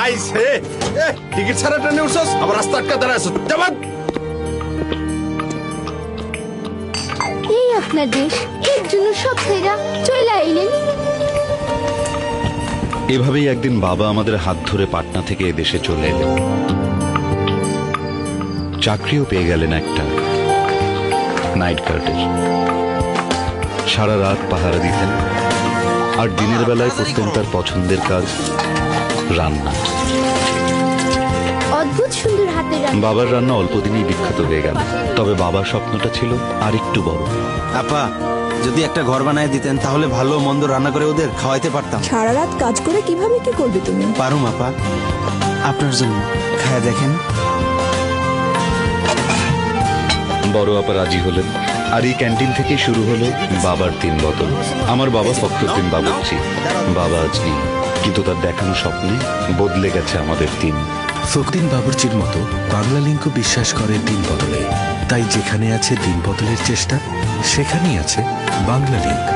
আইছে টিকিট ছাড়া ট্রেনে উঠছস আবার রাস্তা আটকা দাঁড়ায় আছো যাবাদ এই আপনার দেশ এর জন্য সব ছেড়া চলে আইলেন। এভাবেই একদিন বাবা আমাদের হাত ধরে পাটনা থেকে এদেশে চলে এলেন। চাকরিও পেয়ে গেলেন একটা নাইট গার্ডের। সারা রাত পাহারা দিতেন আর দিনের বেলায় করতেন তার পছন্দের কাজ, রান্না। অদ্ভুত সুন্দর হাতের রান্না। বাবার রান্না অল্প দিনেই বিখ্যাত হয়ে গেল, তবে বাবার স্বপ্নটা ছিল আর একটু বড়। আপা যদি একটা ঘর বানায় দিতেন তাহলে ভালো মন্দ রান্না করে ওদের খাওয়াইতে পারতাম। সারা রাত কাজ করে কিভাবে কি করবে তুমি? পারুম আপা, আপনার জন্য খায়া দেখেন। বড় আপা রাজি হলেন আর এই ক্যান্টিন থেকে শুরু হলো বাবার 3 বদল। আমার বাবা ফখরুদ্দিন বাবুর্চি। বাবা আজ নেই, কিন্তু তার দেখানো স্বপ্নে বদলে গেছে আমাদের দিন। ফখরুদ্দিন বাবুর্চির মতো বাংলা লিঙ্কও বিশ্বাস করে দিন বদলে। তাই যেখানে আছে দিন বদলের চেষ্টা, সেখানেই আছে বাংলা লিঙ্ক।